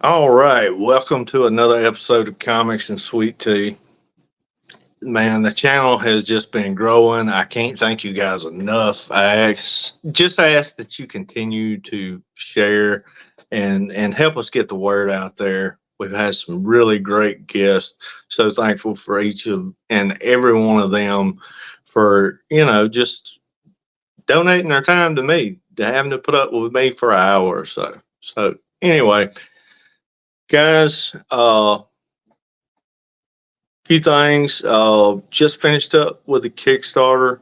All right, welcome to another episode of Comics and Sweet Tea. Man, the channel has just been growing. I can't thank you guys enough. Just ask that you continue to share and help us get the word out there. We've had some really great guests. So thankful for each of and every one of them for, just donating their time to me, to having to put up with me for an hour or so. So anyway, guys, few things. Just finished up with the Kickstarter.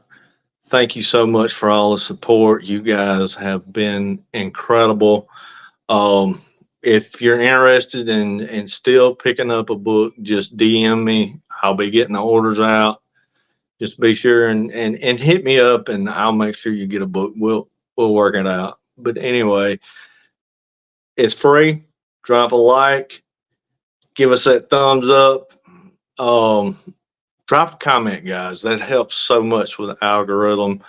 Thank you so much for all the support. You guys have been incredible. Um, if you're interested in still picking up a book, just DM me. I'll be getting the orders out. Just be sure and hit me up, and I'll make sure you get a book. We'll work it out. But anyway, it's free. Drop a like. Give us that thumbs up. Um, Drop a comment, guys. That helps so much with the algorithm.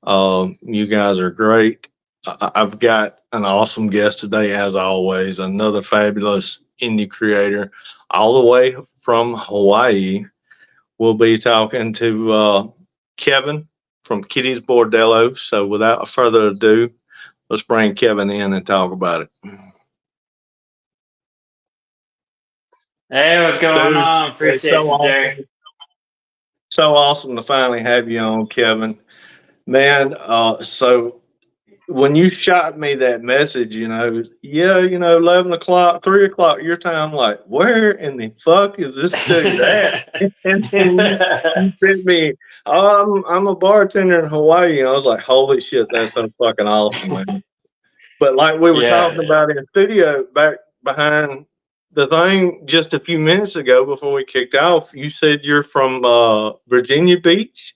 You guys are great. I've got an awesome guest today, as always, another fabulous indie creator, all the way from Hawaii. We'll be talking to Kevin from Kitty's Bordello. So, without further ado, let's bring Kevin in and talk about it. Hey, what's going Dude, on? it's so Appreciate you, Jerry. awesome. So awesome to finally have you on, Kevin. Man, so when you shot me that message, 11 o'clock, 3 o'clock your time, like, where in the fuck is this dude at? And then you sent me, oh, I'm a bartender in Hawaii. And I was like, holy shit, that's so fucking awesome, man. But like we were Yeah. talking about in studio back behind the thing just a few minutes ago before we kicked off, you said you're from Virginia Beach.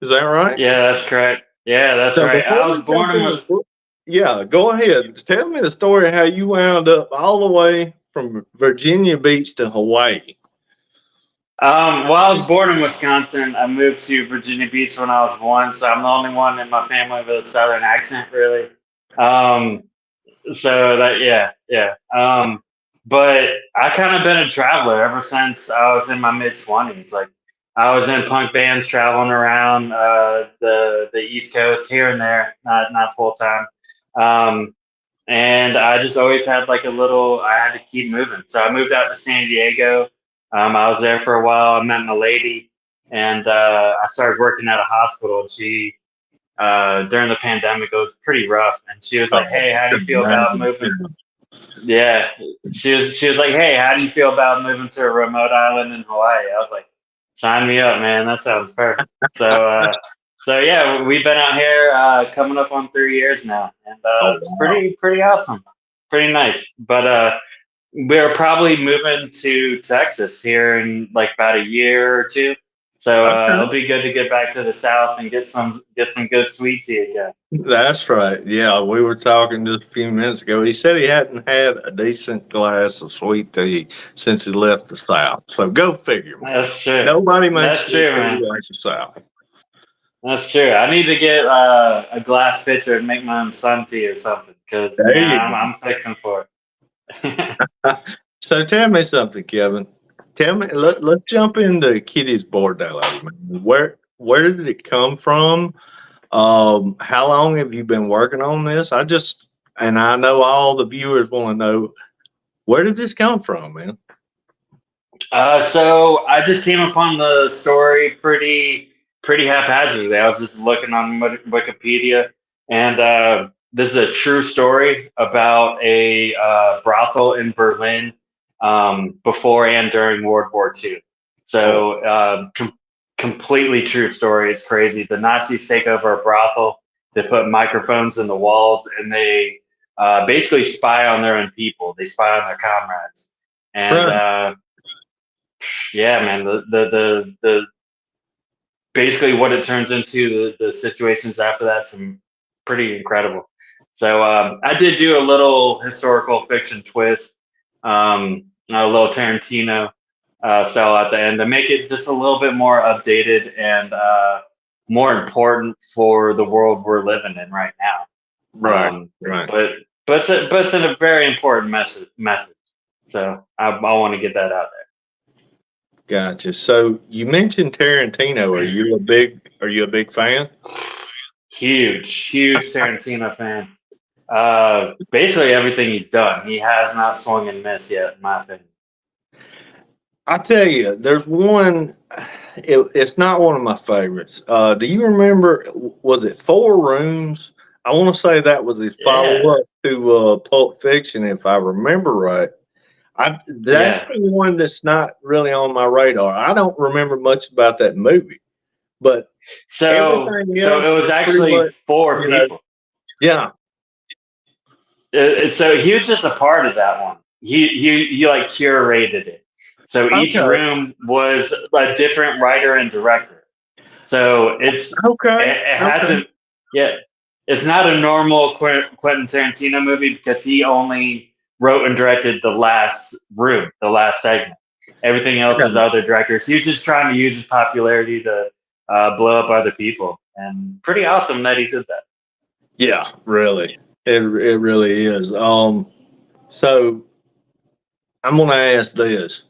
Is that right? Yeah, that's correct. Yeah, that's So right. before I was we jump born in. into the book, yeah, go ahead. Tell me the story how you wound up all the way from Virginia Beach to Hawaii. Well, I was born in Wisconsin. I moved to Virginia Beach when I was one, so I'm the only one in my family with a Southern accent, really. Um, so that, yeah, yeah. But I kind of been a traveler ever since I was in my mid 20s. Like I was in punk bands traveling around the East Coast here and there, not full time. Um, and I just always had like a little. I had to keep moving, so I moved out to San Diego. I was there for a while. I met my lady, and I started working at a hospital. And she during the pandemic, it was pretty rough. And she was like, Oh, "Hey, how do you good feel about man. moving?" Yeah, she was like, "Hey, how do you feel about moving to a remote island in Hawaii?" I was like, "Sign me up, man. That sounds perfect." So yeah, we've been out here coming up on 3 years now, and Oh it's wow. pretty awesome, pretty nice. But we're probably moving to Texas here in like about a year or two. So Okay. it'll be good to get back to the South and get some good sweet tea again. That's right. Yeah, we were talking just a few minutes ago. He said he hadn't had a decent glass of sweet tea since he left the South. So go figure, man. That's true. Nobody makes That's sweet true, tea man. like the South. That's true. I need to get a glass pitcher and make my own sun tea or something because There man, you I'm fixing for it. go. So tell me something, Kevin. Tell me, let's jump into Kitty's Bordello, man. Where did it come from? How long have you been working on this? And I know all the viewers want to know, where did this come from, man? So I just came upon the story pretty haphazardly. I was just looking on Wikipedia, and this is a true story about a brothel in Berlin before and during World War II. Oh, So completely true story. It's crazy. The Nazis take over a brothel. They put microphones in the walls, and they basically spy on their own people. They spy on their comrades, and right. yeah, man, the basically what it turns into the situations after that's pretty incredible. So I did do a little historical fiction twist, a little Tarantino style at the end to make it just a little bit more updated and more important for the world we're living in right now. Right, Um, right. but but it's in a very important message. So I want to get that out Gotcha. So you mentioned Tarantino. Are you a big fan? there. Huge Tarantino fan. Basically everything he's done, he has not swung and missed yet, in my opinion. I tell you, there's one. It's not one of my favorites. Do you remember? Was it Four Rooms? I want to say that was his Yeah, follow up to Pulp Fiction, if I remember right. That's yeah. the one that's not really on my radar. I don't remember much about that movie, but everything So else it was is pretty actually much, four you know, people. yeah. So he was just a part of that one. He like curated it. So each Okay, room was a different writer and director. So okay, it okay. hasn't yeah. It's not a normal Quentin Tarantino movie because he only wrote and directed the last room, the last segment. Everything else is other directors. He was just trying to use his popularity to blow up other people, and pretty awesome that he did that. Yeah, really. It really is. So I'm gonna ask this.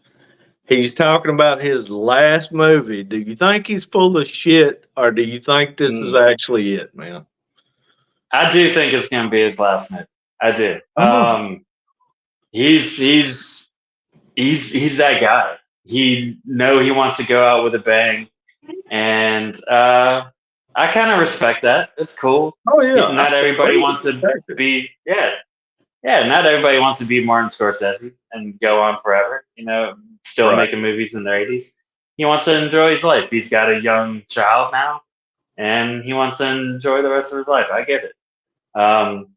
He's talking about his last movie. Do you think he's full of shit, or do you think this is Mm. actually it, man? I do think it's gonna be his last movie. I do. Oh, He's he's he's that guy. He wants to go out with a bang, and I kind of respect that. It's cool. oh yeah, I Not everybody completely wants to respect it. be yeah. Not everybody wants to be Martin Scorsese and go on forever. Still Right. making movies in their 80s. He wants to enjoy his life. He's got a young child now, and he wants to enjoy the rest of his life. I get it. Um,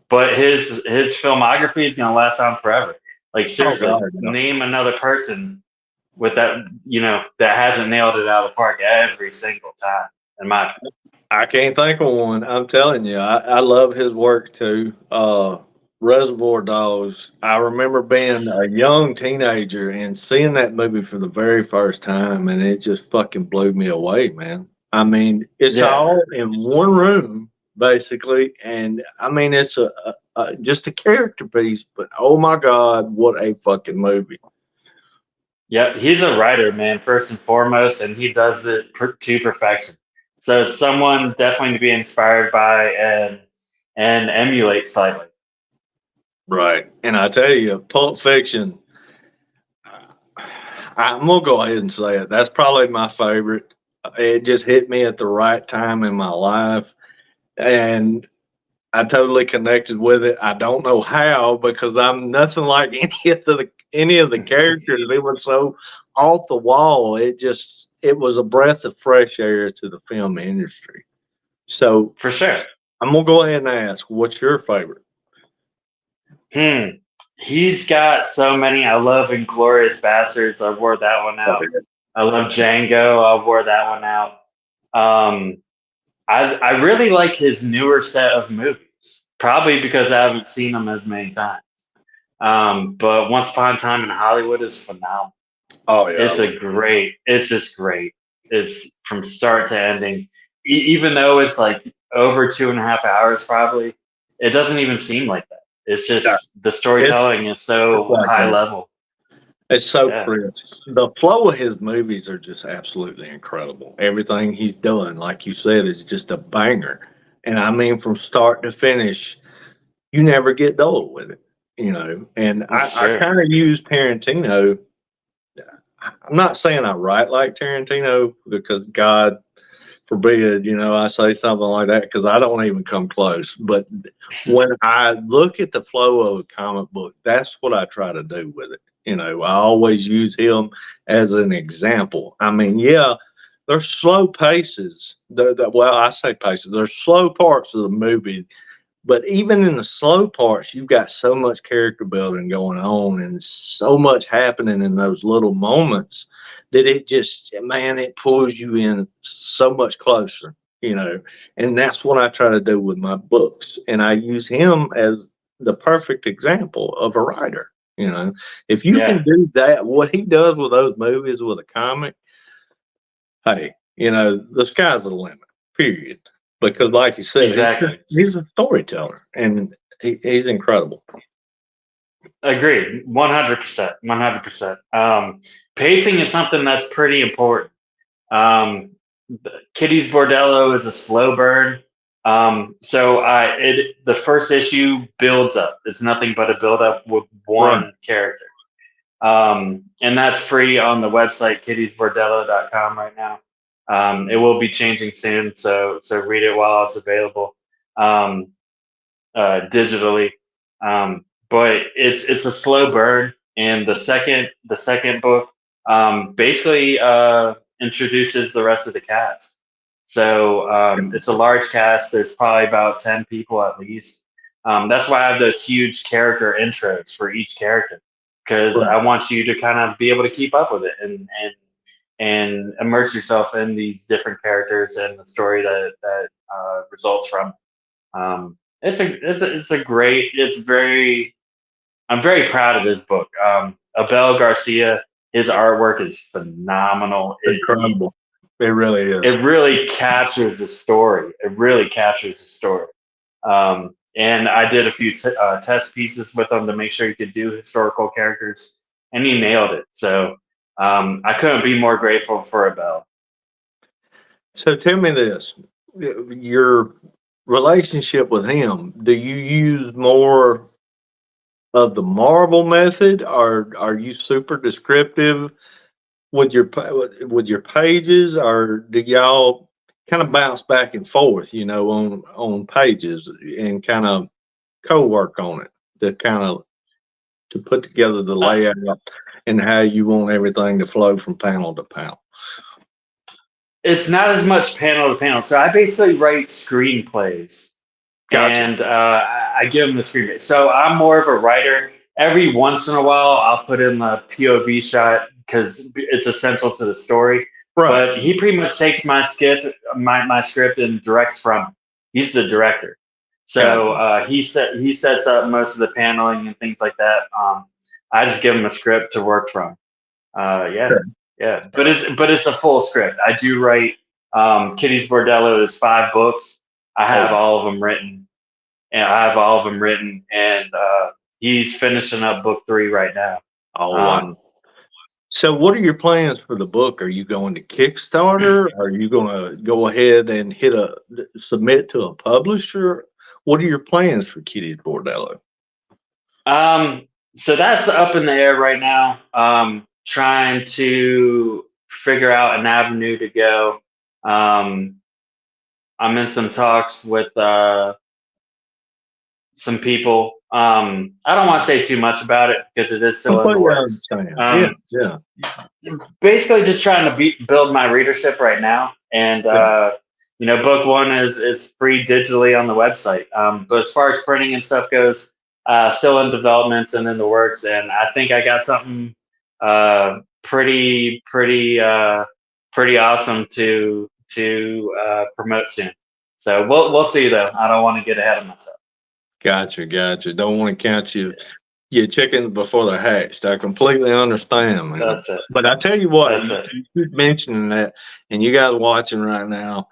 but his filmography is gonna last on forever. Like Oh seriously, God, yeah. name another person with that that hasn't nailed it out of the park every single time. In my opinion. I can't think of one. I'm telling you, I love his work too. Reservoir Dogs. I remember being a young teenager and seeing that movie for the very first time, and it just fucking blew me away, man. I mean, it's Yeah, all in one room, basically, and I mean, it's just a character piece, but oh my God, what a fucking movie! yeah. He's a writer, man, first and foremost, and he does it to perfection. So it's someone definitely to be inspired by and emulate slightly. Right. And I tell you, Pulp Fiction, I'm gonna go ahead and say it. That's probably my favorite. It just hit me at the right time in my life, and I totally connected with it. I don't know how because I'm nothing like any of the characters. They were so off the wall. It was a breath of fresh air to the film industry. So For sure. I'm gonna go ahead and ask, what's your favorite? Hmm. He's got so many. I love Inglorious Bastards. I wore that one out. I love Django. I wore that one out. Um, I really like his newer set of movies, probably because I haven't seen them as many times. But Once Upon a Time in Hollywood is phenomenal. Oh yeah, It's just great. It's from start to ending. Even though it's like over 2.5 hours, probably, it doesn't even seem like that. It's yeah. just the It's storytelling is it's so like high that. level. It's so Yeah, crisp. The flow of his movies are just absolutely incredible. Everything he's done, like you said, is just a banger. And I mean, from start to finish, you never get dull with it, you know. And that's I true. kind of use Tarantino. I'm not saying I write like Tarantino because God forbid, I say something like that because I don't even come close. But when I look at the flow of a comic book, that's what I try to do with it. I always use him as an example. I mean, yeah, there's slow paces. Well, I say paces. There's slow parts of the movie, but even in the slow parts, you've got so much character building going on and so much happening in those little moments that it just, man, it pulls you in so much closer, you know. And that's what I try to do with my books. And I use him as the perfect example of a writer, you know. If you Yeah, can do that, what he does with those movies with a comic, hey, the sky's the limit, period. Because, like you said, exactly. he's a storyteller and he's incredible. Agreed, 100%, 100%. Pacing is something that's pretty important. Um, Kitty's Bordello is a slow burn. The first issue builds up. It's nothing but a build up with Right. one character. And that's free on the website kittiesbordello.com right now. It will be changing soon, so read it while it's available digitally. But it's a slow burn, and the second book basically introduces the rest of the cast. So it's a large cast. There's probably about 10 people at least. That's why I have those huge character intros for each character, because Right. I want you to kind of be able to keep up with it and immerse yourself in these different characters and the story that results from it. It's a great. It's very. I'm very proud of this book. Abel Garcia, his artwork is phenomenal. Incredible. It really is. It really captures the story. It really captures the story. And I did a few test pieces with him to make sure he could do historical characters, and he nailed it. So I couldn't be more grateful for Abel. So tell me this, your relationship with him, do you use more of the Marvel method, or are you super descriptive with with your pages, or do y'all kind of bounce back and forth, on pages and kind of co-work on it to kind of to put together the Uh, layout and how you want everything to flow from panel to panel? it's not as much panel to panel. So I basically write screenplays, Gotcha. and I give them the screenplay. So I'm more of a writer. Every once in a while, I'll put in the POV shot because it's essential to the story. Right. But he pretty much takes my script and directs from it. He's the director. So Gotcha. he sets up most of the paneling and things like that. I just give him a script to work from. Yeah, Okay. yeah, but it's a full script. I do write. Kitty's Bordello is 5 books. I Oh, have all of them written, and he's finishing up book 3 right now. oh, wow. Um, So what are your plans for the book? Are you going to Kickstarter? Are you going to go ahead and submit to a publisher? What are your plans for Kitty Bordello? so that's up in the air right now. Trying to figure out an avenue to go. Um, I'm in some talks with some people. I don't want to say too much about it because it is still in the Completely works. understand. Yeah, yeah, Basically, just trying to build my readership right now, and yeah. book 1 is free digitally on the website. But as far as printing and stuff goes, still in developments and in the works. And I think I got something pretty awesome to promote soon. So we'll see though. I don't want to get ahead of myself. Gotcha, gotcha. Don't want to count your chickens before they're hatched. I completely understand, man. That's it. But I tell you what, That's it. you keep mentioning that, and you guys watching right now,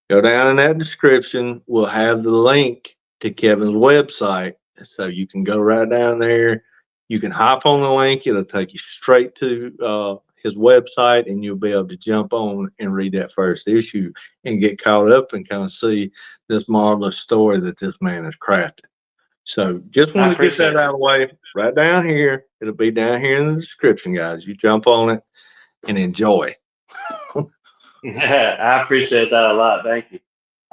go down in that description. We'll have the link to Kevin's website, so you can go right down there. You can hop on the link. It'll take you straight to his website, and you'll be able to jump on and read that first issue and get caught up and kind of see this marvelous story that this man has crafted. So just I wanted to get appreciate that out of the way. Right down here, it'll be down here in the description, guys. You jump on it and enjoy. it. I appreciate that a lot. Thank you.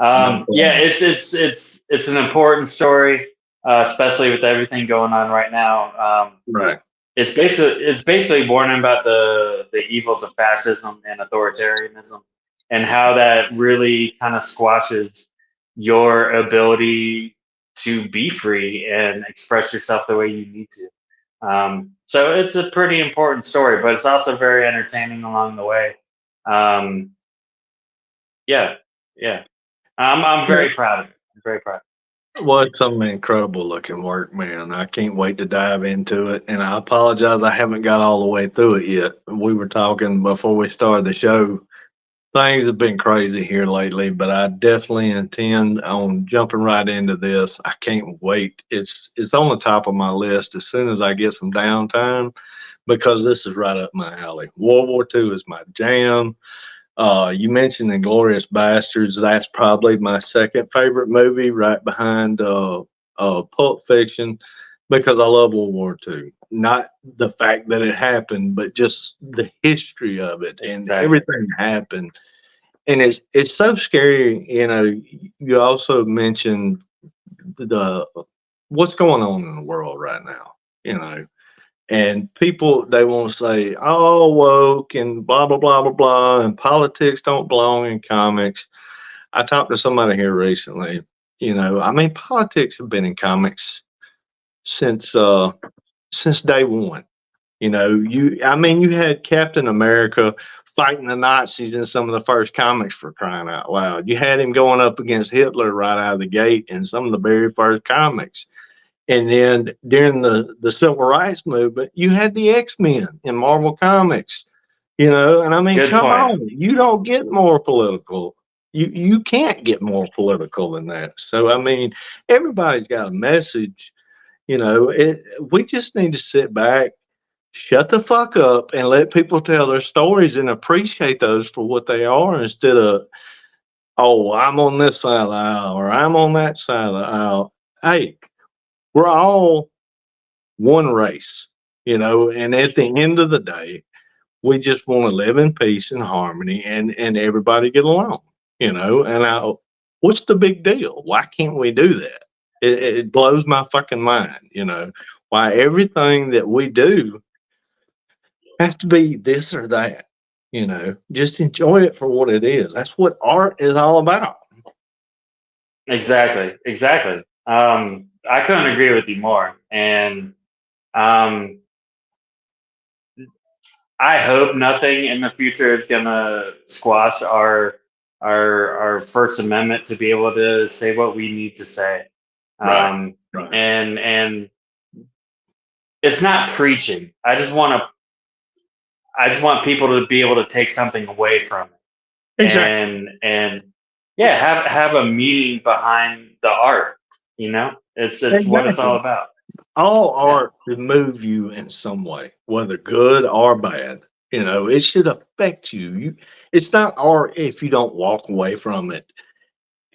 No Yeah, problem. it's an important story, especially with everything going on right now. Right. It's basically warning about the evils of fascism and authoritarianism, and how that really kind of squashes your ability to be free and express yourself the way you need to. So it's a pretty important story, but it's also very entertaining along the way. Um, yeah, yeah. I'm very proud of it. I'm very proud. Well, it's some incredible looking work, man. I can't wait to dive into it. And I apologize, I haven't got all the way through it yet. We were talking before we started the show. things have been crazy here lately, but I definitely intend on jumping right into this. I can't wait. It's on the top of my list as soon as I get some downtime because this is right up my alley. World War II is my jam. You mentioned Inglorious Bastards. That's probably my second favorite movie, right behind Pulp Fiction, because I love World War II. Not the fact that it happened, but just the history of it and Exactly. everything happened. And it's so scary. You also mentioned the what's going on in the world right now. You know, and people they want to say, "Oh, woke and blah blah blah blah blah," and politics don't belong in comics. I talked to somebody here recently. I mean, politics have been in comics since since day one. I mean, you had Captain America fighting the Nazis in some of the first comics for crying out loud. You had him going up against Hitler right out of the gate in some of the very first comics. And then during the civil rights movement, you had the X-Men in Marvel Comics, and I mean, Good come point. on, you don't get more political. You can't get more political than that. So I mean, everybody's got a message. We just need to sit back, shut the fuck up, and let people tell their stories and appreciate those for what they are instead of, oh, I'm on this side of the aisle or I'm on that side of the aisle. Hey, we're all one race, and at the end of the day, we just want to live in peace and harmony and everybody get along, and what's the big deal? Why can't we do that? It blows my fucking mind, why everything that we do has to be this or that, just enjoy it for what it is. That's what art is all about. Exactly. Exactly. I couldn't agree with you more. And um, I hope nothing in the future is gonna squash our First Amendment to be able to say what we need to say. Right. Um, Right. and it's not preaching. I just want people to be able to take something away from it, Exactly. and yeah, have a meaning behind the art. It's what it's all Exactly. about. All Yeah. art should move you in some way, whether good or bad. It should affect you. It's not art if you don't walk away from it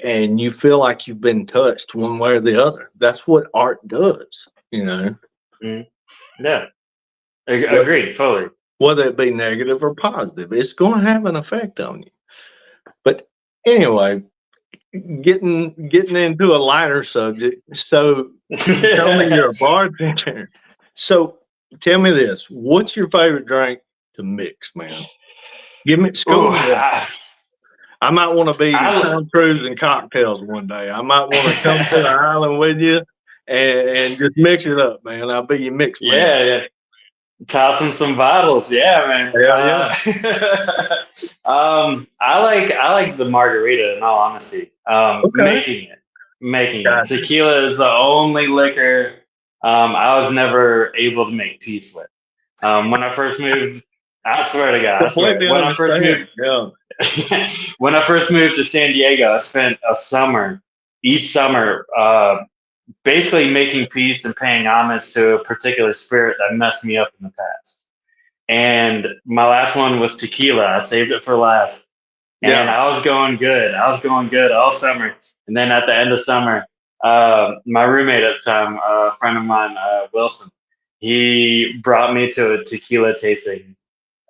and you feel like you've been touched one way or the other. That's what art does. Mhm. Yeah. Whether Agreed. Fully. whether it be negative or positive, it's going to have an effect on you. But anyway, getting into a lighter subject. So you told me you're a bartender. So tell me this: what's your favorite drink to mix, man? Give me Ooh, school me up. I might want to be Tom Cruise in cocktails one day. I might want to come to the island with you and just mix it up, man. I'll be your mix man. yeah, yeah. Tossing some bottles, yeah, man. Hell yeah. I like the margarita. In all honesty, Okay. making it. Gotcha. Tequila is the only liquor I was never able to make peace with. When I first moved, I swear to God, I swear. Completely When I first understand. moved, Yeah. when I first moved to San Diego, I spent a summer, each summer, basically making peace and paying homage to a particular spirit that messed me up in the past. And my last one was tequila. I saved it for last. And Yeah. I was going good. I was going good all summer. And then at the end of summer, my roommate at the time, a friend of mine, Wilson, he brought me to a tequila tasting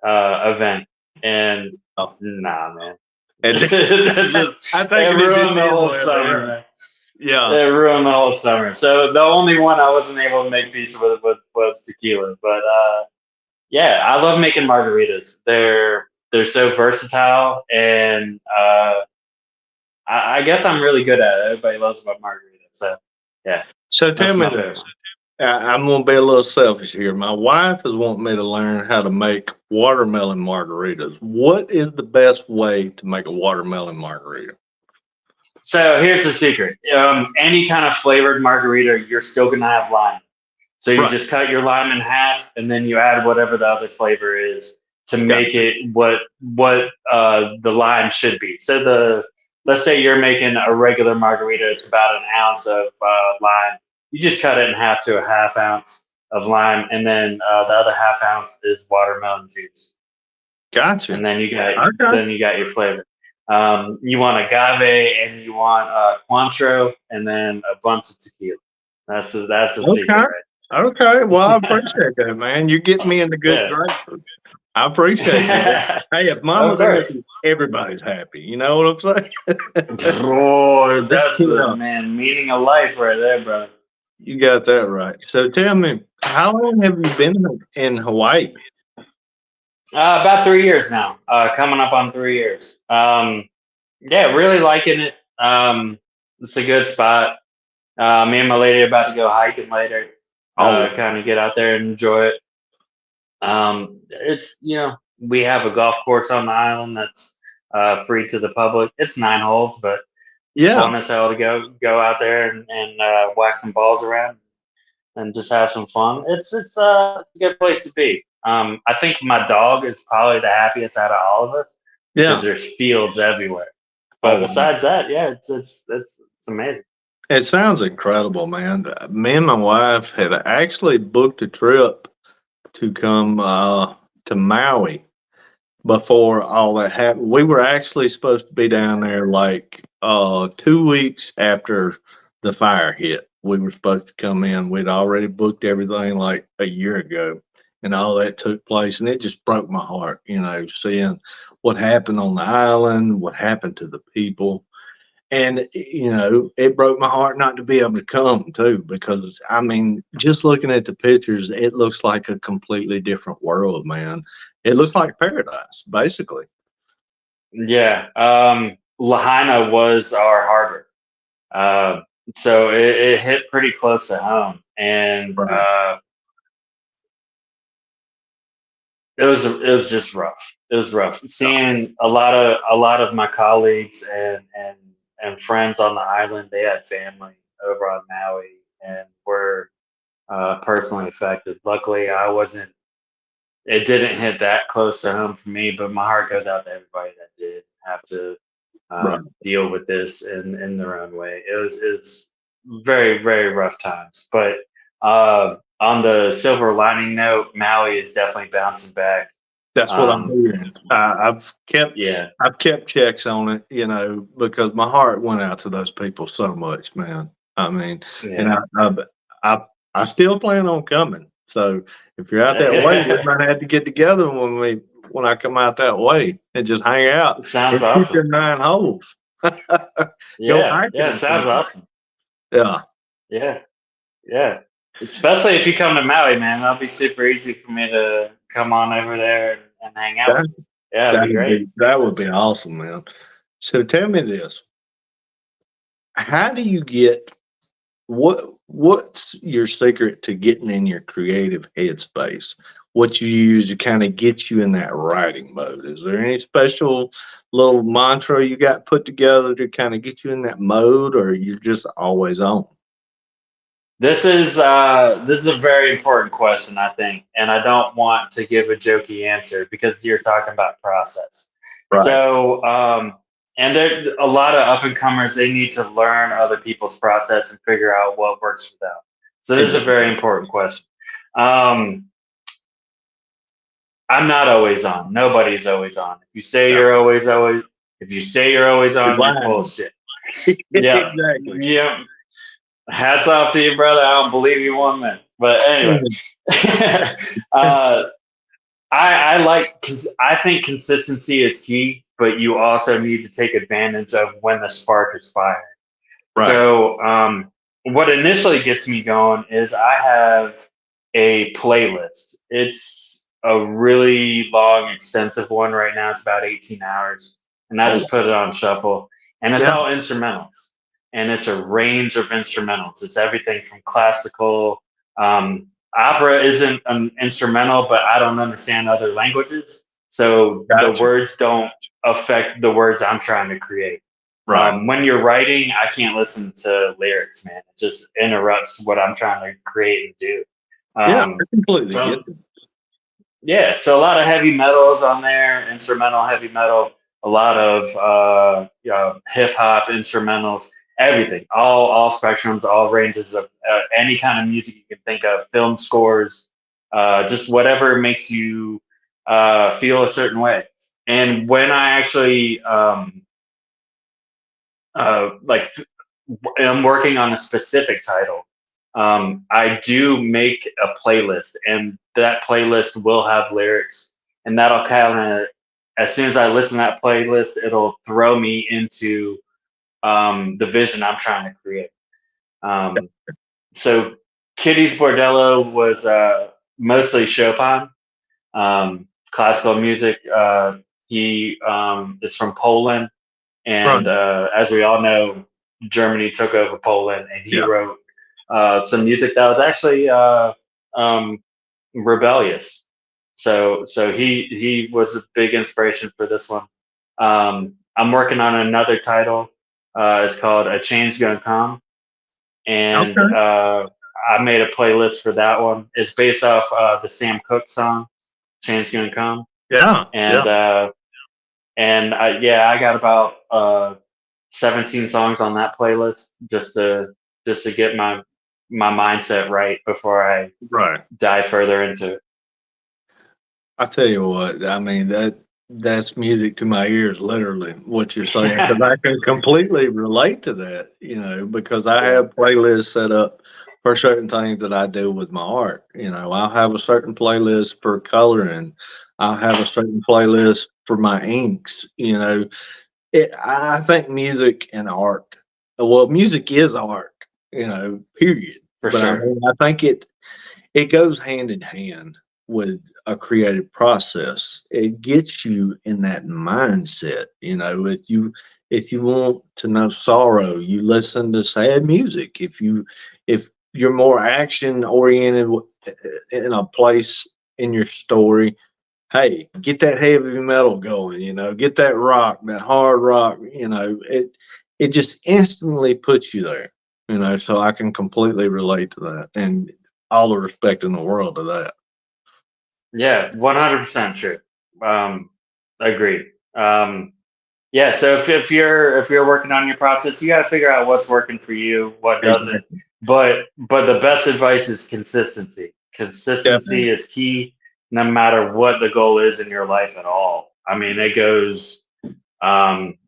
event. And Oh. nah, man. And I It think it didn't ruined the end whole well. summer, Yeah. man. Yeah. It ruined the whole summer. So the only one I wasn't able to make peace with was tequila. But yeah, I love making margaritas. They're so versatile, and I guess I'm really good at it. Everybody loves my margaritas. So yeah, So tell that's me my favorite this. one. I'm gonna be a little selfish here. My wife is wanting me to learn how to make watermelon margaritas. What is the best way to make a watermelon margarita? So here's the secret. Any kind of flavored margarita, you're still gonna have lime. So you Right. just cut your lime in half, and then you add whatever the other flavor is. to Gotcha. make it what the lime should be. So let's say you're making a regular margarita, it's about an ounce of lime. You just cut it in half to a half ounce of lime, and then the other half ounce is watermelon juice, Gotcha. and then Okay. you got your flavor. You want agave, and you want Cointreau, and then a bunch of tequila. That's the secret, Okay. right? Okay. Well, I appreciate that, man. You're getting me into good Yeah. graces. I appreciate that. Hey, if Of mama's course. happy, everybody's happy. You know what I'm saying? Oh, that's the Yeah, man meaning of life right there, brother. you got that right. So tell me, how long have you been in Hawaii? About 3 years now. Coming up on 3 years. Yeah, really liking it. It's a good spot. Me and my lady are about to go hiking later. Oh, Kind of get out there and enjoy it. It's we have a golf course on the island that's free to the public. It's 9 holes, but yeah. fun as hell to go out there and whack some balls around and just have some fun. It's a good place to be. I think my dog is probably the happiest out of all of us because Yeah. there's fields everywhere. Oh, But wow. besides that, yeah, it's amazing. It sounds incredible, man. Me and my wife had actually booked a trip to come to Maui before all that happened. We were actually supposed to be down there like 2 weeks after the fire hit. We were supposed to come in. We'd already booked everything like a year ago, and all that took place. And it just broke my heart, seeing what happened on the island, what happened to the people. And it broke my heart not to be able to come too, because I mean, just looking at the pictures, it looks like a completely different world, man. It looks like paradise, basically. Yeah. Lahaina was our harbor. Uh, so it hit pretty close to home, and Right. it was just rough. It was rough seeing a lot of my colleagues and friends on the island. They had family over on Maui and were personally affected. Luckily, I wasn't. It didn't hit that close to home for me, but my heart goes out to everybody that did have to Right. deal with this in their own way. It's very very rough times, but on the silver lining note, Maui is definitely bouncing back. That's what I'm Um, hearing. yeah, I've kept checks on it, because my heart went out to those people so much, man. I mean, and yeah. I still plan on coming. So if you're out that way, we might have to get together when I come out that way and just hang out Sounds and shoot awesome. your 9 holes. Go Yeah, hiking yeah, or sounds something. awesome. Yeah, Yeah, yeah. Especially if you come to Maui, man, that'll be super easy for me to come on over there and hang out with that you. Yeah, it'd be great. that would be awesome, man. So tell me this: how do you get what's your secret to getting in your creative headspace? What you use to kind of get you in that writing mode? Is there any special little mantra you got put together to kind of get you in that mode, or you're just always on? This is a very important question, I think, and I don't want to give a jokey answer because you're talking about process. Right. So, and there a lot of up and comers. They need to learn other people's process and figure out what works for them. So this is a very Exactly. important question. Um, I'm not always on. Nobody's always on. Yeah. If you say you're always You're on, you're full of lying. shit. Yeah, Exactly. yeah. Hats off to you, brother. I don't believe you one minute. But anyway, uh, I like because I think consistency is key, but you also need to take advantage of when the spark is fired. Right. So, what initially gets me going is I have a playlist. It's a really long, extensive one right now. It's about 18 hours, and I Oh, just put it on shuffle, and it's yeah. all instrumentals, and it's a range of instrumentals. It's everything from classical. Um, Opera isn't an instrumental, but I don't understand other languages, so the Gotcha. words don't affect the words I'm trying to create. Right. When you're writing, I can't listen to lyrics, man. It just interrupts what I'm trying to create and do. Yeah, I Um, completely get so, it. Yeah, so a lot of heavy metals on there, instrumental heavy metal, a lot of hip hop instrumentals, everything, all spectrums, all ranges of any kind of music you can think of, film scores, just whatever makes you feel a certain way. And when I actually like am working on a specific title, I do make a playlist, and that playlist will have lyrics, and that'll kind of, as soon as I listen to that playlist, it'll throw me into the vision I'm trying to create. Um, so Kitty's Bordello was mostly Chopin, classical music. He is from Poland, Right. and as we all know, Germany took over Poland, and he Yeah. wrote some music that was actually um, rebellious. So he was a big inspiration for this one. I'm working on another title. It's called "A Change Gonna Come," and Okay. I made a playlist for that one. It's based off the Sam Cooke song "Change Gonna Come," Yeah. and Yeah. yeah, I got about 17 songs on that playlist just to get my mindset right before I Right. dive further into it. I tell you what, I mean that's music to my ears, literally, what you're saying, because I can completely relate to that, because I Yeah. have playlists set up for certain things that I do with my art. I'll have a certain playlist for coloring. I'll have a certain playlist for my inks. I think music and art. Well, music is art. Period. For But I sure. mean, I think it goes hand in hand with a creative process. It gets you in that mindset. If you want to know sorrow, you listen to sad music. If you're more action oriented in a place in your story, hey, get that heavy metal going. Get that rock, that hard rock. It just instantly puts you there. So I can completely relate to that, and all the respect in the world to that. Yeah, 100% true. Um, Agreed. Yeah, so if you're working on your process, you got to figure out what's working for you, what doesn't. Exactly. But the best advice is consistency. Consistency Definitely. is key, no matter what the goal is in your life at all. I mean, it goes.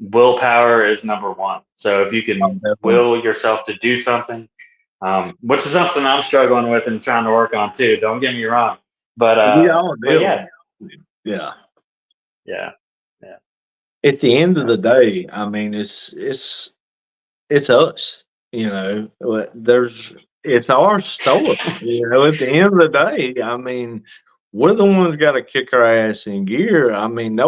Willpower is number one. So if you Oh, can definitely. will yourself to do something, which is something I'm struggling with and trying to work on too. Don't get me wrong, but We all yeah, do. Yeah. yeah, yeah, At the end of yeah. the day, I mean, it's us. There's it's our story. At the end of the day, I mean, we're the ones got to kick our ass in gear. I mean,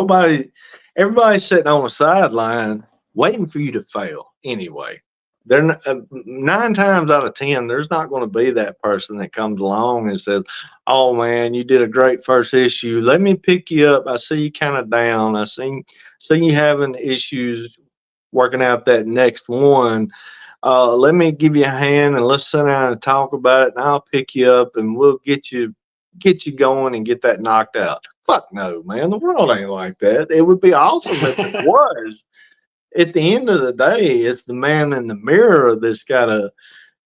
everybody's sitting on the sideline waiting for you to fail anyway. They're not, 9 times out of 10, there's not going to be that person that comes along and says, "Oh man, you did a great first issue. Let me pick you up. I see you kind of down. I see you having issues working out that next one. Let me give you a hand and let's sit down and talk about it, and I'll pick you up and we'll get you going and get that knocked out." Fuck no, man. The world ain't like that. It would be awesome if it was. At the end of the day, it's the man in the mirror that's gotta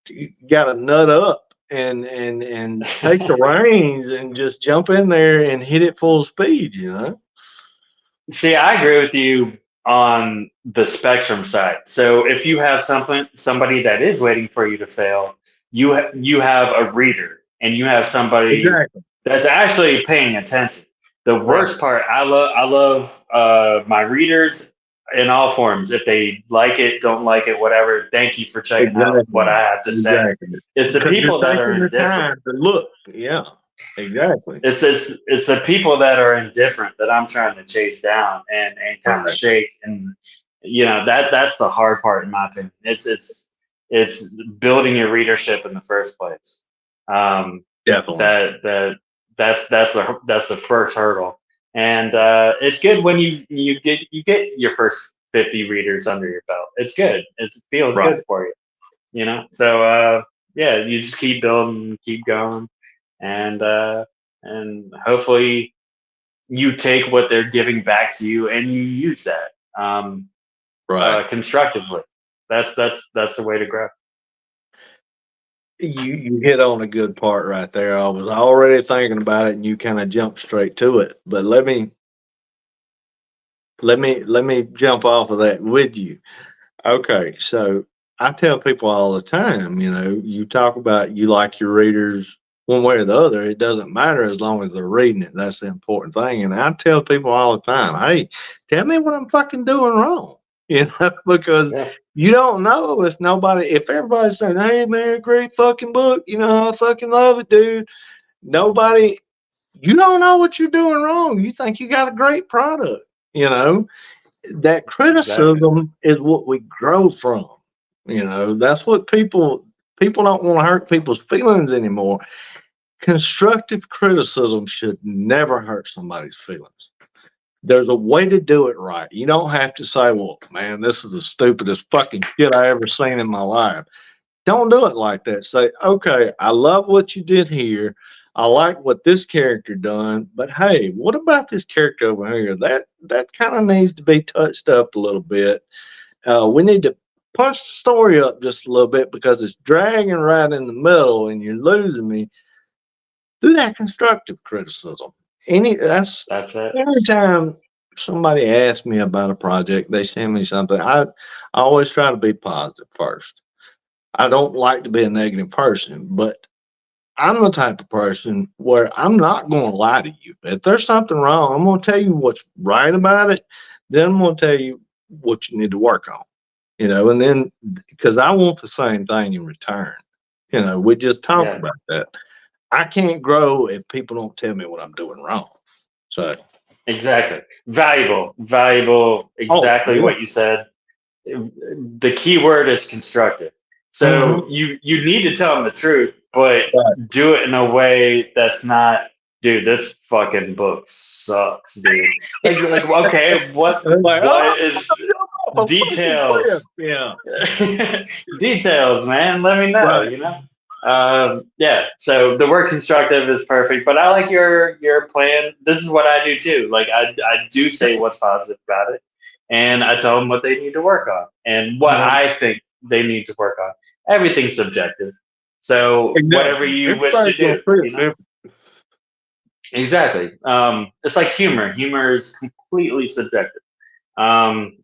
nut up and take the reins and just jump in there and hit it full speed. See, I agree with you on the spectrum side. So if you have somebody that is waiting for you to fail, you have a reader, and you have somebody Exactly. that's actually paying attention. The Right. worst part, I love my readers in all forms. If they like it, don't like it, whatever. Thank you for checking out what Exactly. I have to say. Exactly. It's the Because you're people that are taking the indifferent. time to look. Yeah. Exactly. It's the people that are indifferent that I'm trying to chase down and kind of Right. shake, and that's the hard part in my opinion. It's building your readership in the first place. Um, Definitely. that's the first hurdle, and it's good when you get your first 50 readers under your belt. It's good. It feels Right. good for you. So yeah, you just keep building, keep going, and and hopefully you take what they're giving back to you and you use that Right. constructively. That's the way to grow. You hit on a good part right there. I was already thinking about it, and you kind of jumped straight to it. But let me jump off of that with you. Okay, so I tell people all the time, you talk about you like your readers one way or the other. It doesn't matter as long as they're reading it. That's the important thing. And I tell people all the time, hey, tell me what I'm fucking doing wrong. Because Yeah, you don't know if everybody's saying, hey man, great fucking book, I fucking love it, dude. Nobody, you don't know what you're doing wrong. You think you got a great product, you know that exactly. criticism is what we grow from. That's what people don't want to hurt people's feelings anymore. Constructive criticism should never hurt somebody's feelings. There's a way to do it right. You don't have to say, well, man, this is the stupidest fucking shit I ever seen in my life. Don't do it like that. Say, okay, I love what you did here. I like what this character done, but hey, what about this character over here? That kind of needs to be touched up a little bit. We need to punch the story up just a little bit because it's dragging right in the middle, and you're losing me. Do that constructive criticism. That's That's it. anytime somebody asks me about a project, they send me something. I always try to be positive first. I don't like to be a negative person, but I'm the type of person where I'm not going to lie to you. If there's something wrong, I'm going to tell you what's right about it. Then I'm going to tell you what you need to work on. And then because I want the same thing in return. We just talked Yeah, about that. I can't grow if people don't tell me what I'm doing wrong. So, exactly. Valuable. oh Exactly yeah, what you said. The key word is constructive. So mm-hmm. you need to tell them the truth, but Right. do it in a way that's not, dude. This fucking book sucks, dude. Like okay, And they're like, what oh, is jump off a fucking cliff. details? Yeah, Details, man. Let me know. right. You know. Yeah. So the word constructive is perfect, but I like your plan. This is what I do too. Like I do say what's positive about it, and I tell them what they need to work on and what Mhm. I think they need to work on. Everything's subjective. So whatever Exactly. you wish to Everybody's gonna do, see you it know. different. Exactly. It's like humor. Humor is completely subjective.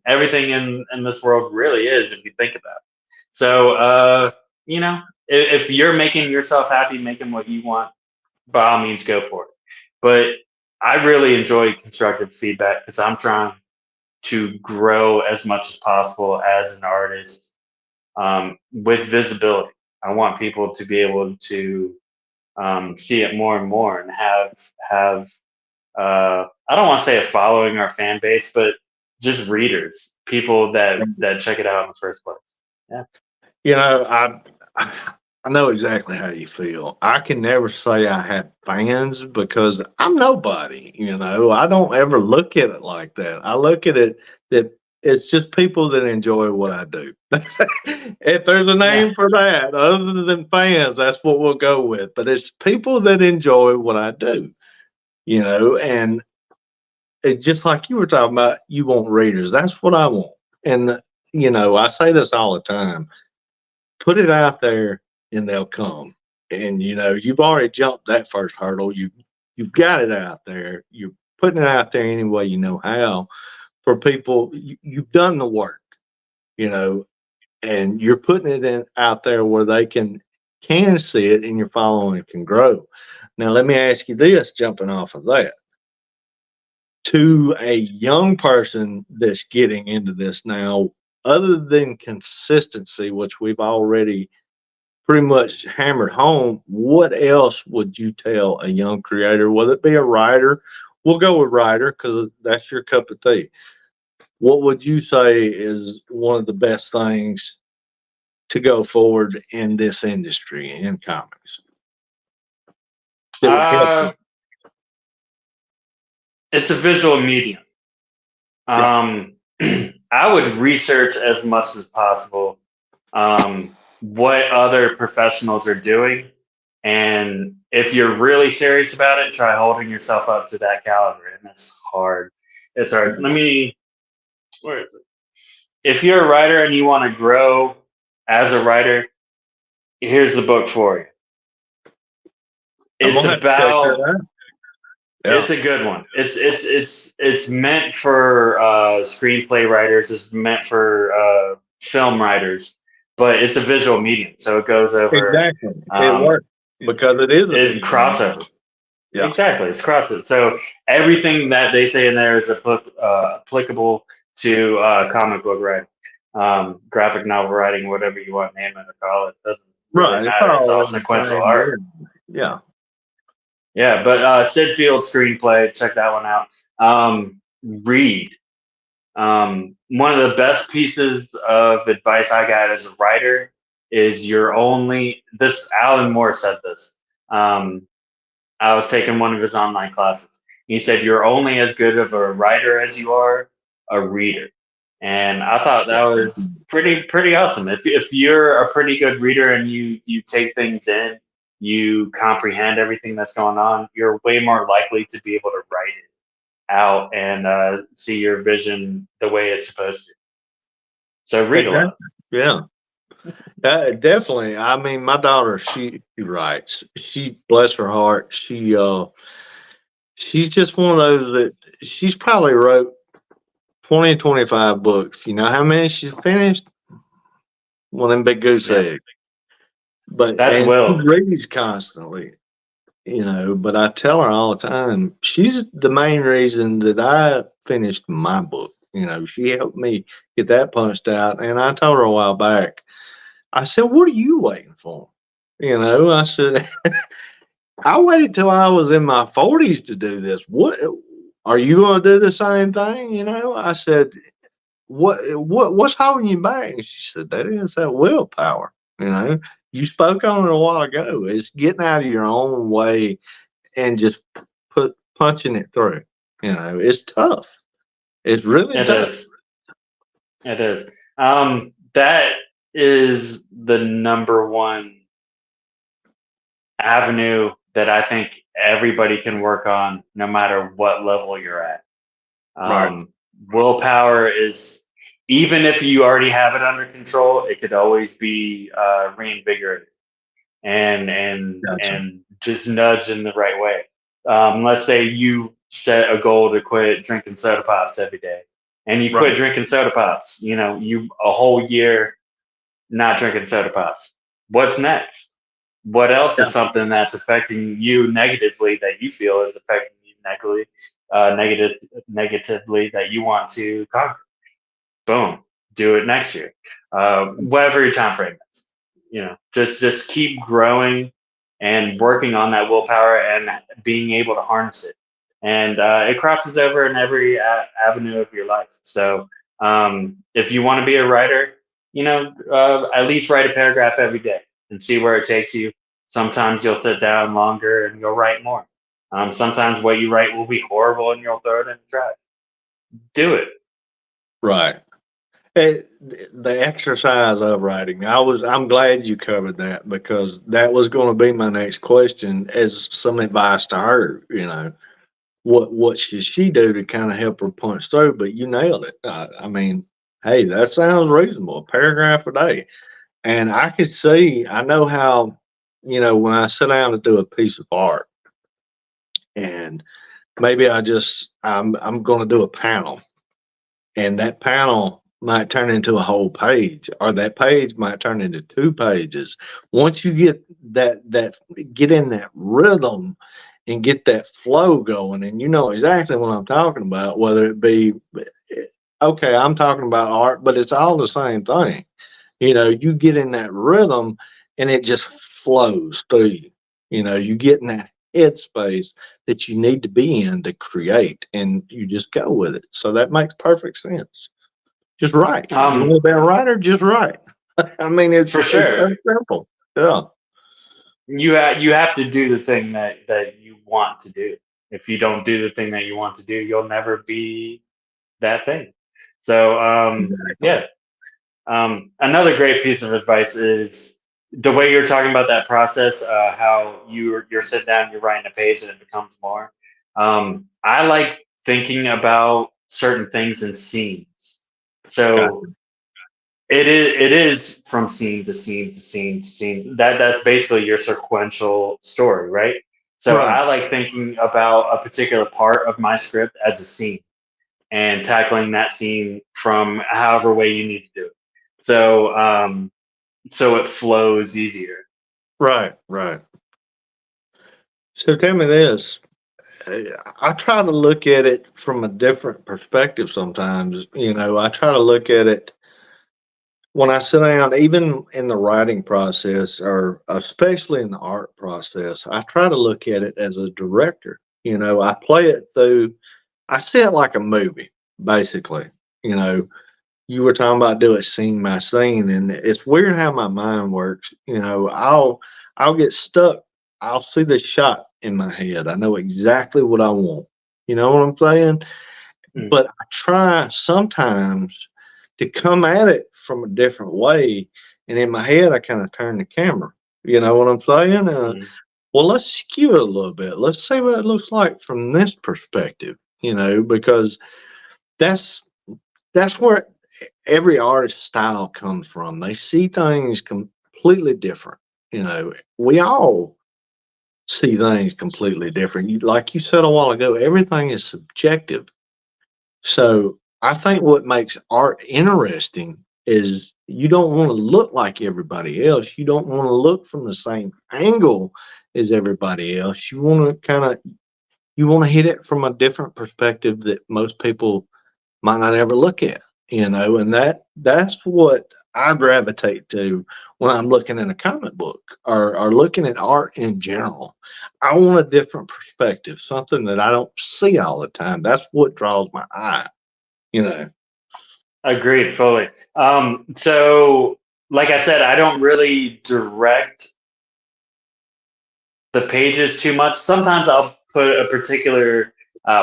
Everything in this world really is, if you think about it. So, you know, if you're making yourself happy, making what you want, by all means, go for it. But I really enjoy constructive feedback because I'm trying to grow as much as possible as an artist with visibility. I want people to be able to see it more and more and have I don't want to say a following or fan base, but just readers, people that check it out in the first place. Yeah, I know exactly how you feel. I can never say I have fans because I'm nobody. I don't ever look at it like that. I look at it that it's just people that enjoy what I do. If there's a yeah, name for that, other than fans, that's what we'll go with. But it's people that enjoy what I do. And it, just like you were talking about, you want readers. That's what I want. And I say this all the time: put it out there, and they'll come. And you've already jumped that first hurdle. You've got it out there. You're putting it out there any way you know how for people. You've done the work, you know, and you're putting it in out there where they can see it, and your following can grow. Now, let me ask you this: jumping off of that, to a young person that's getting into this now, other than consistency, which we've already pretty much hammered home, what else would you tell a young creator, whether it be a writer? We'll go with writer because that's your cup of tea. What would you say is one of the best things to go forward in this industry in comics that would help uh, them? it's a visual medium. Right. Um, I would research as much as possible what other professionals are doing And if you're really serious about it, try holding yourself up to that caliber. And it's hard. It's hard. Where is it? If you're a writer and you want to grow as a writer, here's the book for you. I'm It's gonna have to check about, that out. Yeah. it's a good one. It's meant for screenplay writers. It's meant for film writers, but it's a visual medium, so it goes over. Exactly. It Um, works because it is a it's medium. crossover. Yeah. Exactly, it's crossover. So everything that they say in there is applicable to comic book writing, graphic novel writing, whatever you want to name it or call it. Doesn't really Right. It's matter. It's all all in the sequential same art. bed. Yeah. Yeah, but Sid Field screenplay, check that one out. Read. One of the best pieces of advice I got as a writer is you're only this. Alan Moore said this. I was taking one of his online classes. He said you're only as good of a writer as you are a reader, and I thought that was pretty awesome. If you're a pretty good reader and you take things in, you comprehend everything that's going on, you're way more likely to be able to write it out and see your vision the way it's supposed to. So read a Exactly. lot. Yeah. Definitely. I mean, my daughter, she writes. She bless her heart. She's just one of those that she's probably wrote 20, 25 books. You know how many she's finished? One of them big goose Yeah, eggs. But that's and she Will. reads constantly, but I tell her all the time, she's the main reason that I finished my book. She helped me get that punched out. And I told her a while back, I said, "What are you waiting for?" I said, I waited till I was in my 40s to do this. What are you going to do the same thing? I said, what's holding you back? And she said, that is that willpower. You spoke on it a while ago. It's getting out of your own way and just punching it through. It's tough. It's really It tough. is. It is. That is the number one avenue that I think everybody can work on, no matter what level you're at. Right. Um, Willpower is, even if you already have it under control, it could always be reinvigorated Gotcha. and just nudged in the right way. Let's say you set a goal to quit drinking soda pops every day, and you quit Right. drinking soda pops. You a whole year not drinking soda pops. What's next? What else Yeah. is something that's affecting you negatively that you feel is affecting you negatively that you want to conquer? Boom, do it next year. Whatever your time frame is, just keep growing and working on that willpower and being able to harness it. And it crosses over in every avenue of your life. So if you want to be a writer, at least write a paragraph every day and see where it takes you. Sometimes you'll sit down longer and you'll write more. Sometimes what you write will be horrible and you'll throw it in the trash. Do it. Right. The exercise of writing. I'm glad you covered that because that was going to be my next question as some advice to her. What should she do to kind of help her punch through? But you nailed it. I mean, hey, that sounds reasonable. A paragraph a day, and I could see. I know how. When I sit down to do a piece of art, and maybe I'm going to do a panel, and that panel might turn into a whole page, or that page might turn into two pages. Once you get get in that rhythm and get that flow going, and you know exactly what I'm talking about, whether it be okay, I'm talking about art, but it's all the same thing. You get in that rhythm and it just flows through you. You get in that headspace that you need to be in to create, and you just go with it. So that makes perfect sense. Just write. You Um, want to be a writer? Just write. I mean, for it's sure. so simple. Yeah. You have to do the thing that you want to do. If you don't do the thing that you want to do, you'll never be that thing. So Exactly. yeah. Another great piece of advice is the way you're talking about that process, how you're sitting down, you're writing a page, and it becomes more. I like thinking about certain things in scenes. So Gotcha. it is from scene to scene to scene to scene. That's basically your sequential story, right? So Right. I like thinking about a particular part of my script as a scene and tackling that scene from however way you need to do it. So so it flows easier. Right. Right. So tell me this. I try to look at it from a different perspective sometimes. I try to look at it when I sit down, even in the writing process, or especially in the art process, I try to look at it as a director. I play it through, I see it like a movie, basically. You know, you were talking about do it scene by scene, and it's weird how my mind works. I'll get stuck. I'll see the shot in my head. I know exactly what I want. You know what I'm saying? Mm, But I try sometimes to come at it from a different way, and in my head, I kind of turn the camera. You know what I'm saying? mm. Well, let's skew it a little bit. Let's see what it looks like from this perspective. Because that's that's where every artist's style comes from. They see things completely different. We all see things completely different. Like you said a while ago, everything is subjective. So I think what makes art interesting is you don't want to look like everybody else. You don't want to look from the same angle as everybody else. You want to hit it from a different perspective that most people might not ever look at, and that's what I gravitate to when I'm looking at a comic book or looking at art in general. I want a different perspective, something that I don't see all the time. That's what draws my eye, you know. Agreed, fully. So, like I said, I don't really direct the pages too much. Sometimes I'll put a particular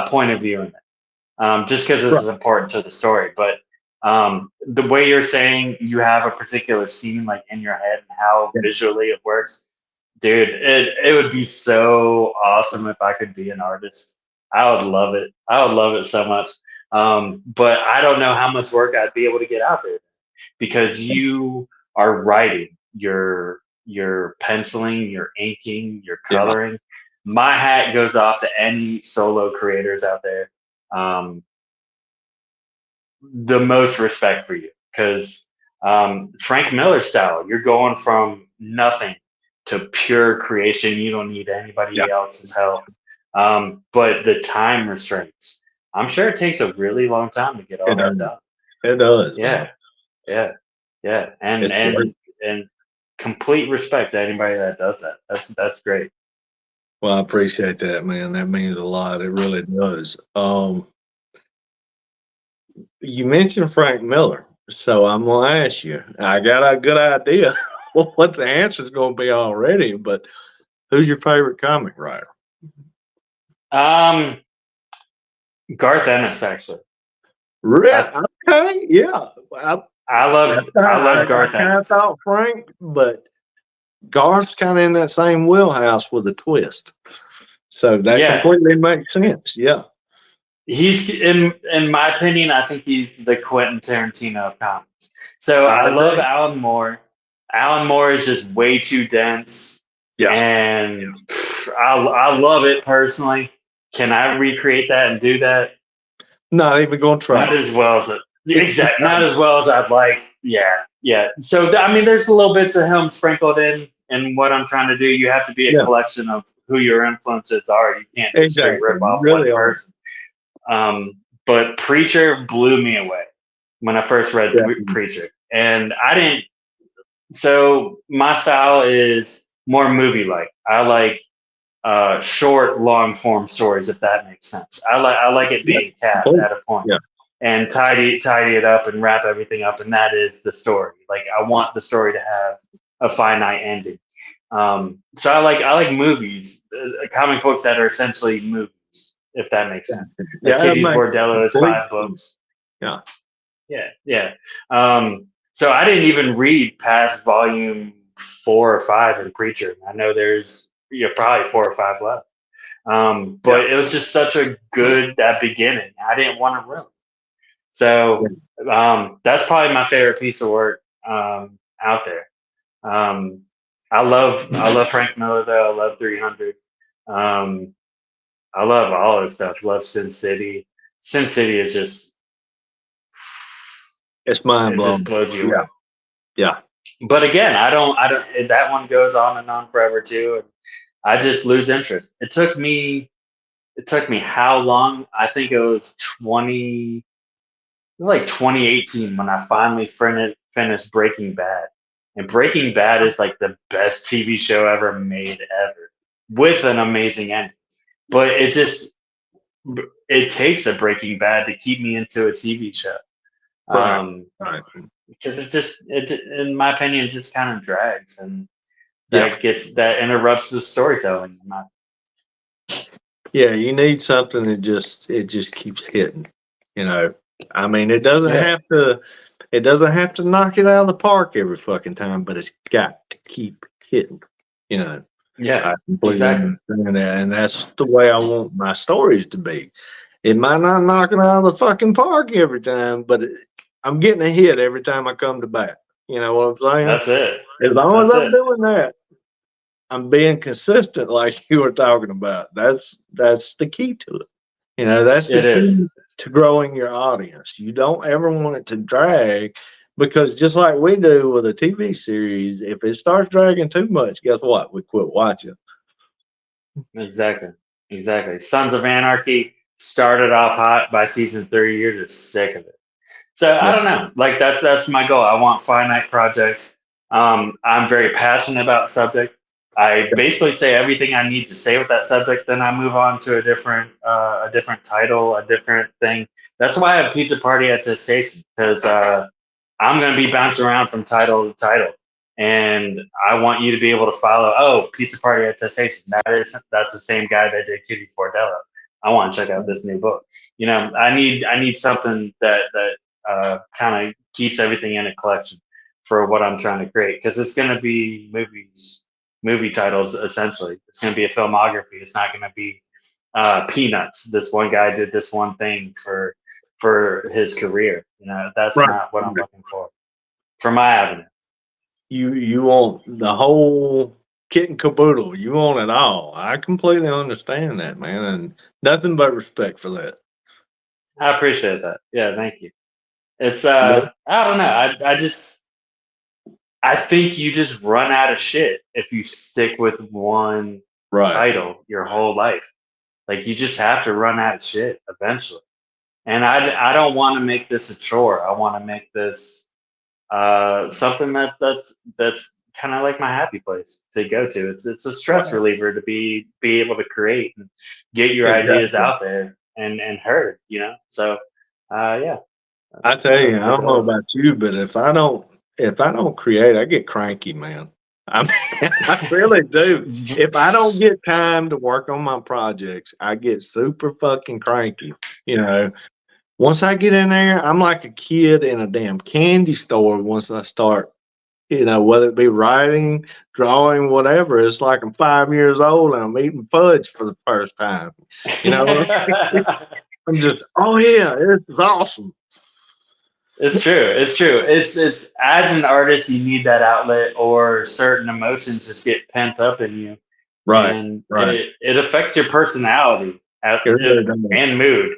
point of view in it, just because this Right. is important to the story. But the way you're saying you have a particular scene like in your head and how Yeah. visually it works, dude, it would be so awesome if I could be an artist. I would love it. I would love it so much. But I don't know how much work I'd be able to get out there because you are writing, you're penciling, you're inking, you're Yeah. coloring. My hat goes off to any solo creators out there. Um, the most respect for you because Frank Miller style, you're going from nothing to pure creation. You don't need Yeah. anybody else's help. But the time restraints, I'm sure it takes a really long time to get all It that does. done. It does, man. Yeah, yeah, yeah, It's great. and complete respect to anybody that does that. That's great. Well, I appreciate that, man. That means a lot. It really does. You mentioned Frank Miller, so I'm gonna ask you. I got a good idea what the answer is gonna be already, but who's your favorite comic writer? Um, Garth Ennis, actually. Really? I Okay, yeah. I love I Garth kind of Ennis. thought Frank, but Garth's kind of in that same wheelhouse with a twist. So that Yeah, completely makes sense. Yeah. he's in my opinion, I think he's the Quentin Tarantino of comics. So I I love agree. Alan Moore. Alan Moore is just way too dense, Yeah. and I love it personally. Can I recreate that and do that? Not even gonna Not try. as well as it. Exact. Not as well as I'd like. Yeah, yeah. So I mean, there's little bits of him sprinkled in what I'm trying to do. You have to be a Yeah, collection of who your influences are. You can't just straight exactly. rip You off one really are. person. But Preacher blew me away when I first read Definitely. Preacher, and I didn't. So my style is more movie like. I like short, long form stories, if that makes sense. I like it Yeah. being capped Complete. at a point Yeah. and tidy it up and wrap everything up, and that is the story. Like I want the story to have a finite ending. So I like movies, comic books that are essentially movies, if that makes sense. Like Yeah, it Kitty's makes Bordello is complete five sense. books. Yeah. Yeah, yeah. So I didn't even read past volume. 4 or 5 in Preacher. I know there's probably 4 or 5 left. But it was just such a good that beginning. I didn't want to ruin. So that's probably my favorite piece of work out there. I love Frank Miller though. I love 300. I love all this stuff. Love Sin City. Sin City is just It's mind it just blowing. blows you away. Yeah. But again, I don't. That one goes on and on forever too. And I just lose interest. It took me how long? I think it was 2018 when I finally finished Breaking Bad. And Breaking Bad is like the best TV show ever made ever, with an amazing ending. But it takes a Breaking Bad to keep me into a TV show. Right. Because in my opinion, it just kind of drags, and that interrupts the storytelling. Yeah, you need something that just keeps hitting. I mean, it doesn't have to knock it out of the park every fucking time, but it's got to keep hitting. Yeah, I completely understand that, and that's the way I want my stories to be. It might not knock it out of the fucking park every time, but I'm getting a hit every time I come to bat. You know what I'm saying? That's it. As long as I'm doing that, I'm being consistent, like you were talking about. That's the key to it. That's the key to growing your audience. You don't ever want it to drag, because just like we do with a TV series, if it starts dragging too much, guess what? We quit watching. Exactly. Sons of Anarchy started off hot. By season 3, you're just sick of it. So I don't know. Like that's my goal. I want finite projects. I'm very passionate about subject. I basically say everything I need to say with that subject, then I move on to a different title, a different thing. That's why I have Pizza Party Attestation, because I'm going to be bouncing around from title to title, and I want you to be able to follow. Oh, Pizza Party Attestation. That's the same guy that did Kitty Bordello. I want to check out this new book. I need something that kind of keeps everything in a collection for what I'm trying to create, because it's going to be movie titles essentially. It's going to be a filmography. It's not going to be peanuts. This one guy did this one thing for his career. That's not what I'm looking for my avenue. You want the whole kit and caboodle. You want it all. I completely understand that, man, and nothing but respect for that. I appreciate that. Yeah, thank you. It's I don't know. I think you just run out of shit if you stick with one title your whole life. Like, you just have to run out of shit eventually. And I don't want to make this a chore. I want to make this something that's kind of like my happy place to go to. It's a stress reliever to be able to create and get your ideas out there and heard. So yeah. I tell you, I don't know about you, but if I don't create, I get cranky, man. I mean, I really do. If I don't get time to work on my projects, I get super fucking cranky. Once I get in there, I'm like a kid in a damn candy store. Once I start, whether it be writing, drawing, whatever, it's like I'm 5 years old and I'm eating fudge for the first time. I'm just, oh yeah, this is awesome. It's true. It's as an artist, you need that outlet, or certain emotions just get pent up in you. Right. And it affects your personality and mood.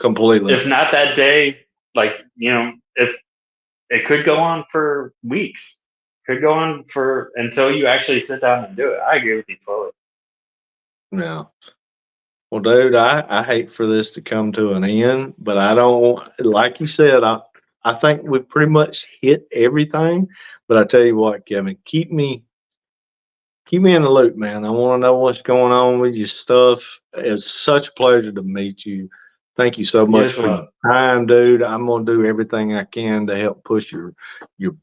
Completely. If not that day, like, if it could go on for weeks, could go on for until you actually sit down and do it. I agree with you fully. Yeah. Well, dude, I hate for this to come to an end, but I don't, like you said, I think we pretty much hit everything. But I tell you what, Kevin, keep me in the loop, man. I want to know what's going on with your stuff. It's such a pleasure to meet you. Thank you so much for your time, dude. I'm gonna do everything I can to help push your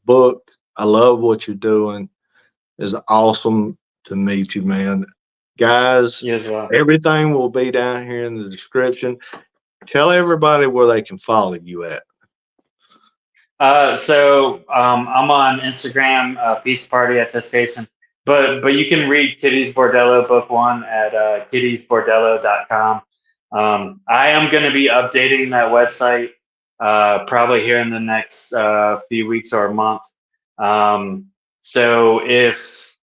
book. I love what you're doing. It's awesome to meet you, man. Guys, everything will be down here in the description. Tell everybody where they can follow you at. I'm on Instagram, Peace Party Attestation, but you can read Kitty's Bordello book one at kittiesbordello.com. I am going to be updating that website probably here in the next few weeks or a month. So if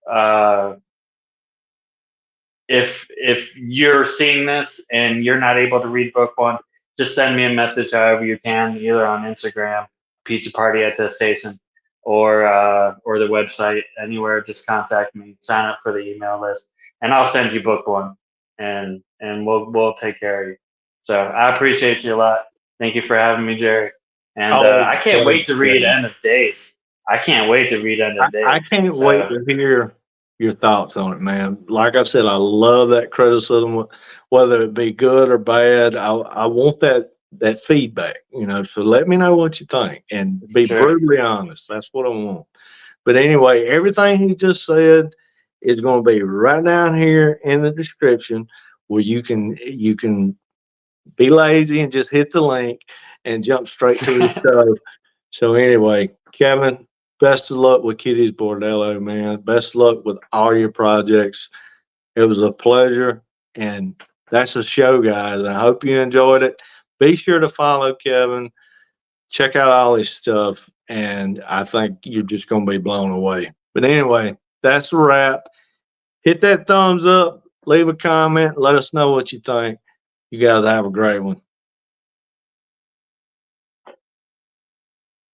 you're seeing this and you're not able to read book one, just send me a message however you can, either on Instagram, Pizza Party Attestation, or the website, anywhere. Just contact me, sign up for the email list, and I'll send you book one, and we'll take care of you. So I appreciate you a lot. Thank you for having me, Jerry. And Always I a can't pleasure, wait to read Kevin. End of Days. I can't wait to read End of I Days. can't wait So to hear your thoughts on it, man. Like I said, I love that criticism, whether it be good or bad. I want that feedback, So let me know what you think and be sure. brutally honest. That's what I want. But anyway, everything he just said is going to be right down here in the description where you can be lazy and just hit the link and jump straight to the show. So anyway, Kevin, best of luck with Kitty's Bordello, man. Best of luck with all your projects. It was a pleasure, and that's a show, guys. I hope you enjoyed it. Be sure to follow Kevin. Check out all his stuff, and I think you're just going to be blown away. But anyway, that's a wrap. Hit that thumbs up, leave a comment, let us know what you think. You guys have a great one.